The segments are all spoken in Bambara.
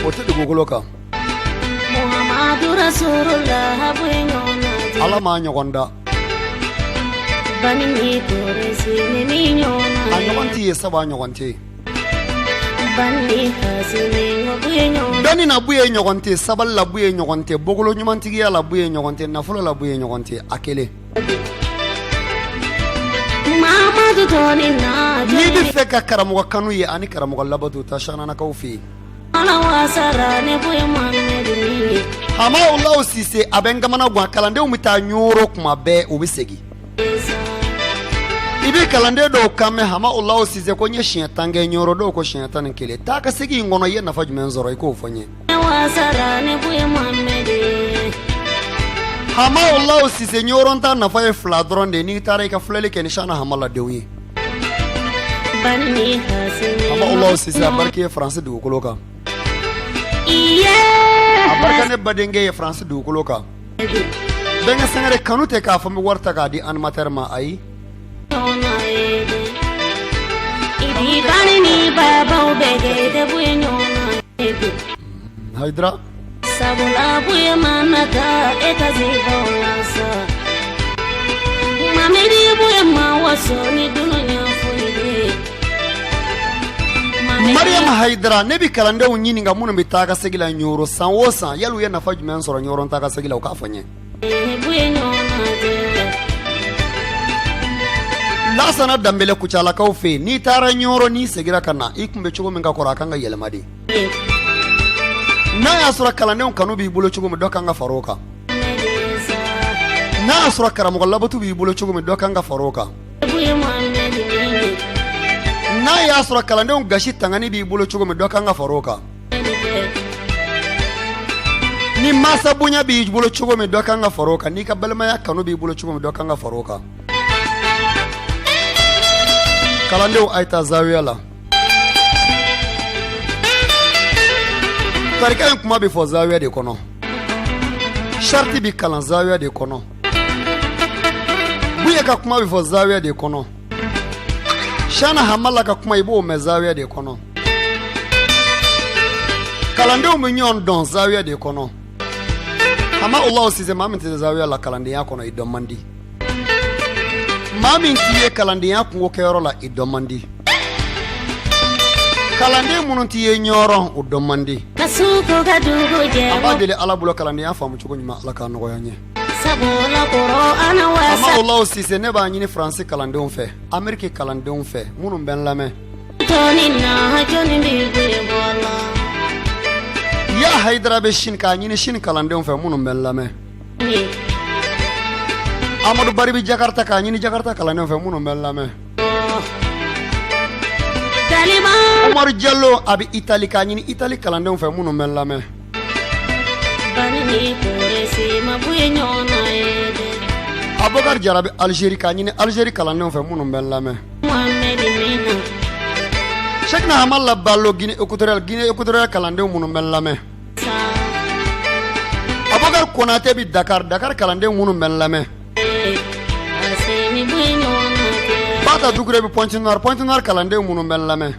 Ote dugukolo kan. Muhammadu Rasulullah buenyona. Ala ma ɲɔgɔnda. Bani mi toresi ni nyona. A ɲɔgɔn ti ye sabu a ɲɔgɔn tɛ. Bani hasini buenyona. Dani na bu ye ɲɔgɔn tɛ, sabali la bu ye ɲɔgɔn tɛ, bogolo ɲumantigiya la bu ye ɲɔgɔn tɛ, nafolo la bu ye ɲɔgɔn tɛ, a kelen. Muhammadu toni na. N'i bɛ fɛ ka karamɔgɔ kanu ye ani karamɔgɔ labato ta Shananakaw fɛ yen. Hamahoullahe CISSE a bɛ n kamana gan kalandenw bɛ taa ɲooro kuma bɛɛ u bɛ segin. I bɛ kalanden dɔw kan mɛn Hamahoullahe CISSE ko n ye siɲɛ 10 kɛ ɲooro dɔw ko siɲɛ 11 taa ka segin in kɔnɔ i ye nafa jumɛn sɔrɔ i k'o fɔ n ye. Hamahoullahe CISSE ɲooro ta nafa ye 2 dɔrɔn de n'i taara I ka filɛli kɛ ni Shana Hamaladenw ye. Hamahoullahe CISSE a barike ye France dugukolo kan. A barika ne badenkɛ ye France dugukolo kan. Bɛnkɛ sɛngɛrɛ kanu tɛ k'a fɔ n bɛ wari ta k'a di animateur ma ayi. Haidara. Sabula buye manata etazibolasa. Mamedi buye mawaso ni dunya fuide. Mariam Haidara ne bi kalandenw ɲininka minnu bɛ taa ka segin la ɲooro san o san yali u ye nafa jumɛn sɔrɔ ɲooro ta ka segin la u k'a fɔ n ye. Lasana Dambele Kucalakaw fɛ yen n'i taara ɲooro n'i segira ka na I kun bɛ cogo min ka kɔrɔ a kan ka yɛlɛma de. N'a y'a sɔrɔ kalandenw kanu b'i bolo cogo min dɔ kan ka fara o kan. N'a y'a sɔrɔ karamɔgɔ labato b'i bolo cogo min dɔ kan ka fara o kan. N'a y'a sɔrɔ kalandenw gasi tangani b'i bolo cogo min dɔ kan ka fara o kan. Ni masa bonya b'i bolo cogo min dɔ kan ka fara o kan n'i ka balimaya kanu b'i bolo cogo min dɔ kan ka fara o kan. Kalandenw a' ye taa zawiya la. Tarika in kuma bɛ fɔ zawiya de kɔnɔ. Sharti bɛ kalan zawiya de kɔnɔ. Buye ka kuma bɛ fɔ zawiya de kɔnɔ. Shana Hamala ka kuma I b'o mɛn zawiya de kɔnɔ. Kalandenw bɛ ɲɔgɔn dɔn zawiya de kɔnɔ. Hamahoullahe CISSE maa min tɛ zawiya la kalandenya kɔnɔ I dɔn man di. Maa min t'i ye kalandenya kungo kɛyɔrɔ la I dɔn man di. Kalanden minnu t'i ye ɲɔɔrɔn o dɔn man di. An b'a deli Ala bolo kalandenya faamu cogo ɲuman Ala k'a nɔgɔya n ye. Hamahoullahe CISSE ne b'a ɲini France kalandenw fɛ Amérique kalandenw fɛ minnu bɛ n lamɛn. Ya Haidara bɛ Chine k'a ɲini Chine kalandenw fɛ minnu bɛ n lamɛn. Amadou Bari bɛ Jakarta k'a ɲini Jakarta kalandenw fɛ minnu bɛ n lamɛn. Omar Diallo a bɛ Italie k'a ɲini Italie kalandenw fɛ minnu bɛ n lamɛn. Abubakar Jara bɛ Algérie k'a ɲini Algérie kalandenw fɛ minnu bɛ n lamɛn. Cheikhna Hamala Ballo Guinée équatoriale kalandenw minnu bɛ n lamɛn. Abubakar Konate bɛ Dakar kalandenw minnu bɛ n lamɛn. Bata Dukure bɛ Pointe Noire kalandenw minnu bɛ n lamɛn.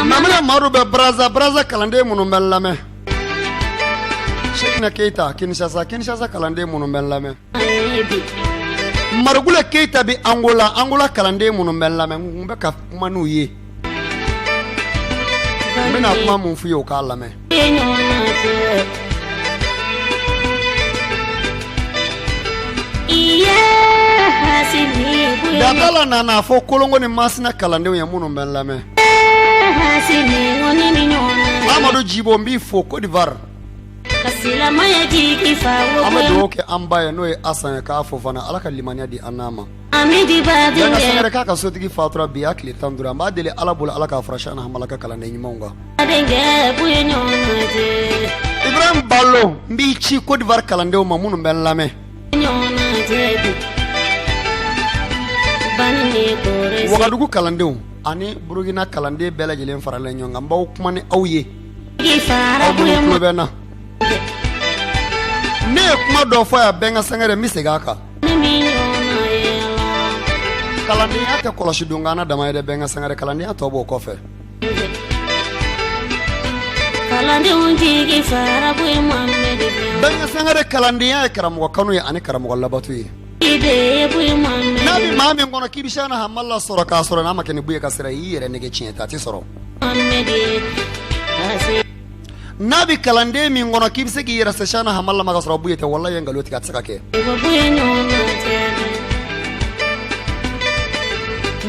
Mamina Maru bɛ Brazza kalanden minnu bɛ n lamɛn. Cheikhna Keita Kinshasa kalanden minnu bɛ n lamɛn. Marugule Keita bɛ Angola kalanden minnu bɛ n lamɛn n bɛ ka kuma n'u ye. N bɛna kuma mun f'u ye u k'a lamɛn. Dabala nana fɔ Kolongo ni Masina kalandenw ye minnu bɛ n lamɛn. Amadou Djibo n b'i fo Côte d'Ivoire. An bɛ dugawu kɛ an ba ye n'o ye Asan ye k'a fo fana Ala ka limaniya di an n'a ma. Bɛnkɛ sɛngɛrɛ k'a ka sotigi fatura bi a tile 15 an b'a deli Ala bolo Ala k'a fara Shana Hamala ka kalanden ɲumanw kan. Ibrahim Ballo n b'i ci Côte d'Ivoire kalandenw ma minnu bɛ n lamɛn. Wagadugu kalandenw ani Burukina kalanden bɛɛ lajɛlen faralen ɲɔgɔn kan n b'aw kuma ni aw ye. Aw minnu tulo bɛ n na. Ne ye kuma dɔ fɔ yan Bɛnkɛ sɛngɛrɛ n bɛ segin a kan. kalandiya tɛ kɔlɔsi dungana dama ye dɛ bɛn ka sangare kalandiya tɔ b'o kɔfɛ bɛn ka sangare kalandiya ye karamɔgɔ kanu ye ani karamɔgɔ labato ye n'a bi maa min kɔnɔ k'i bi Cheikhna Hamala sɔrɔ k'a sɔrɔ n'a ma kɛ ni buye ka sira y'i yɛrɛ nege tiɲɛ ta a ti sɔrɔ n'a bi kalanden min kɔnɔ k'i bi se k'i yɛrɛ se Cheikhna Hamala ma ka sɔrɔ buye tɛ wallahi ngalon tigɛ a ti se ka kɛ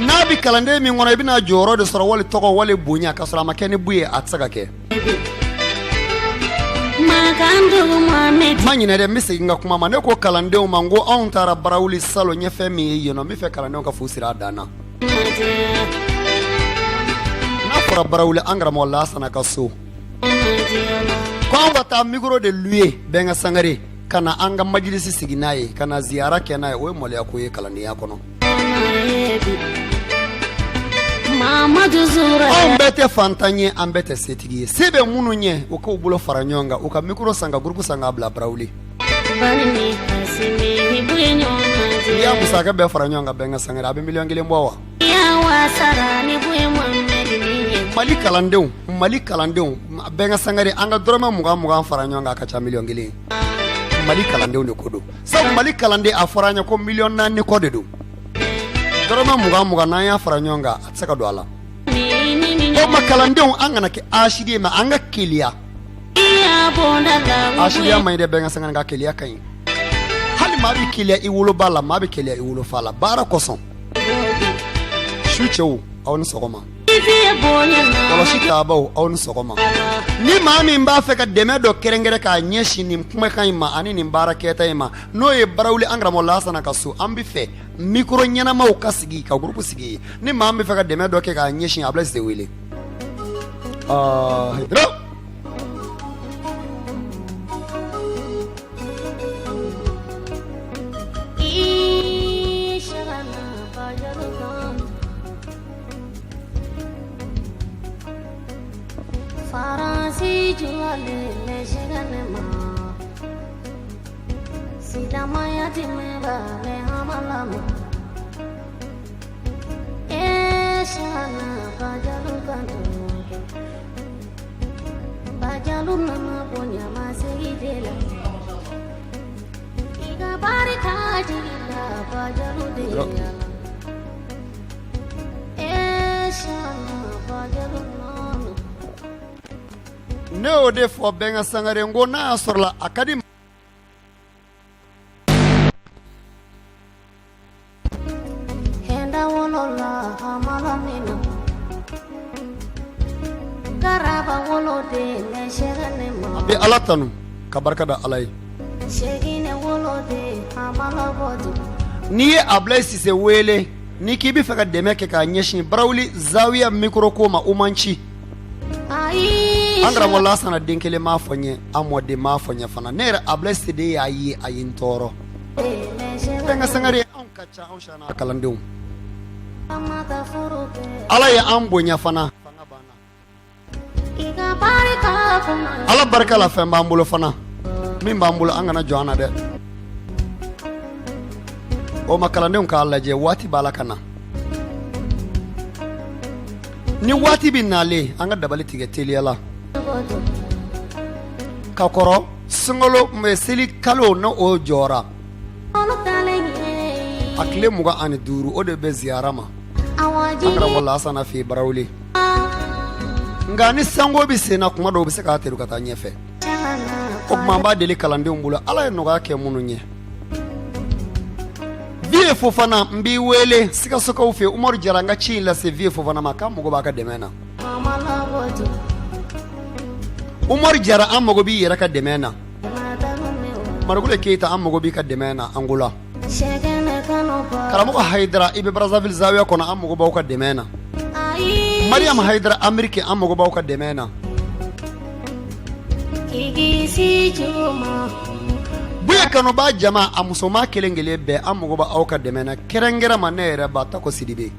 n'a bi kalanden min kɔnɔ i bɛna jɔyɔrɔ de sɔrɔ wali tɔgɔ wali bonya ka sɔrɔ a ma kɛ ni buye a ti se ka kɛ ma ɲinɛ dɛ n bɛ segin ka kuma ma ne ko kalandenw ma n ko anw taara barawuli salon ɲɛfɛn min ye yen nɔ n bɛ fɛ kalandenw ka fu siri a dan na n'a fɔra barawuli an karamɔgɔ Laasana ka so ko anw ka taa micro de louer bɛn ka sangare ka na an ka majilisi sigi n'a ye ka na ziyara kɛ n'a ye o ye maloya ko ye kalandenya kɔnɔ anw bɛɛ tɛ fantan ye an bɛɛ tɛ setigi ye se bɛ minnu ɲɛ u k'u bolo fara ɲɔgɔn kan u ka micro san ka groupe san k'a bila barawuli n'i y'a musaka bɛɛ fara ɲɔgɔn kan bɛn ka sangare a bɛ miliyɔn 1 bɔ wa Mali kalandenw bɛn ka sangare an ka dɔrɔmɛ 20 fara ɲɔgɔn kan a ka ca miliyɔn 1 Mali kalandenw de ko don sabu Mali kalanden a fɔra an ɲɛ ko miliyɔn 4 kɔ de don dɔrɔmɛ 20 n'an y'a fara ɲɔgɔn kan a tɛ se ka don a la o ma kalandenw an kana kɛ asidi ye mais an ka keleya asidiya man ɲi dɛ bɛn ka sangare ka keleya ka ɲi hali maa bɛ keleya i woloba la maa bɛ keleya i wolofa la baara kɔsɔn su cɛw aw ni sɔgɔma kɔlɔsi kaabaw aw ni sɔgɔma ni maa min b'a fɛ ka dɛmɛ dɔ kɛrɛnkɛrɛn k'a ɲɛsin nin kumakan in ma ani nin baara kɛta in ma n'o ye barawuli an karamɔgɔ Laasana ka so an bɛ fɛ micro ɲɛnamaw ka sigi ka groupe sigi ni maa min bɛ fɛ ka dɛmɛ dɔ kɛ k'a ɲɛsin Ablaye Sise wele Faransi julale lejegane ma Sidamaya timeba le hamalama Shana bajalu kanto Bajalu nama punya masih dela Iga barika jila bajalu dela Shana bajalu ne o de fɔ bɛn ka sangare n ko n'a y'a sɔrɔ la a ka di a bɛ Ala tanu ka barika da Ala ye n'i ye Ablaye Sise wele n'i k'i bɛ fɛ ka dɛmɛ kɛ k'a ɲɛsin barawuli zawiya micro ko ma o man ci an karamɔgɔ Laasana den kelen m'a fɔ n ye an mɔden m'a fɔ n ye fana ne yɛrɛ Ablaye Sise de y'a ye a ye n tɔɔrɔ bɛn ka sangare anw ka ca anw Cheikhna kalandenw Ala ye an bonya fana Ala barika la fɛn b'an bolo fana min b'an bolo an kana jɔ an na dɛ o ma kalandenw k'a lajɛ waati b'a la ka na ni waati bɛ nalen an ka dabali tigɛ teliya la ka kɔrɔ sunkalo seli kalo n'o jɔra a tile 25 o de bɛ ziyara ma an karamɔgɔ Laasana fɛ barawuli nka ni sango bɛ senna kuma dɔw bɛ se k'a teru ka taa ɲɛfɛ o tuma an b'a deli kalandenw bolo Ala ye nɔgɔya kɛ minnu ɲɛ Vie Fofana n b'i wele Sikasokaw fɛ Umaru Jara n ka ci in lase Vie Fofana ma k'an mago b'a ka dɛmɛ na Umaru Jara an mago b'i yɛrɛ ka dɛmɛ na Marigule Keyita an mago b'i ka dɛmɛ na Angola karamɔgɔ Hayidara i bɛ Brazzaville zawiya kɔnɔ an mago b'aw ka dɛmɛ na Mariam Hayidara Ameriki an mago b'aw ka dɛmɛ na Buye kanuba jama a musoman kelen kelen bɛɛ an mago b'aw ka dɛmɛ na kɛrɛnkɛrɛn ma ne yɛrɛ ba Tako Sidibe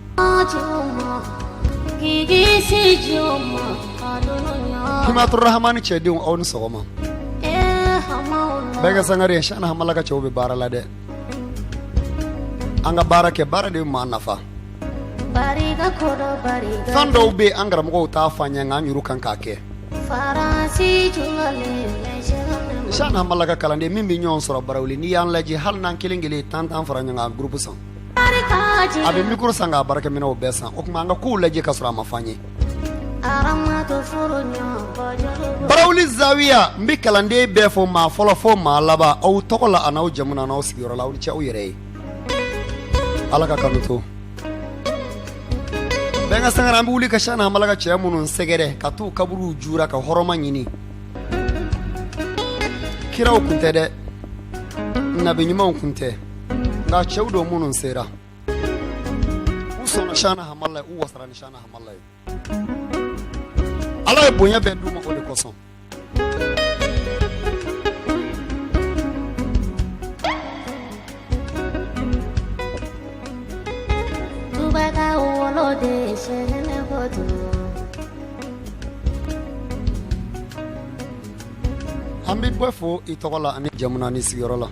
Himayatou Raahmane cɛdenw aw ni sɔgɔma bɛn ka sangare Cheikhna Hamala ka cɛw bɛ baara la dɛ anga barake barade ma nafa bariga kodo bariga fando be angara mo ta fanya nganyuru kan kake farasi jungale shana malaga kalande mimbi nyon soro barawli ni yan laji hal nan kilingili tantan faranya nga groupe son abe mikro sanga baraka mina obesa okuma anga ku laji kasura mafanye barawli zawiya mbi kalande be fo ma folo fo ma laba au tokola anaw jamuna naw sigiro lawli ci o yere alaka kanuto benga sangara ambi wuli ka shana malaga ci amunun segere ka tu kaburu jura ka horoma nyini kiraw kunte de nabi nyuma kunte nga chewdo munun sera usona shana hamalla u wasra ni shana hamalla ala bonya be duma ko le koson tubaga wolo de shenene bodu ambi bofo itokola ani jamuna ni sigorola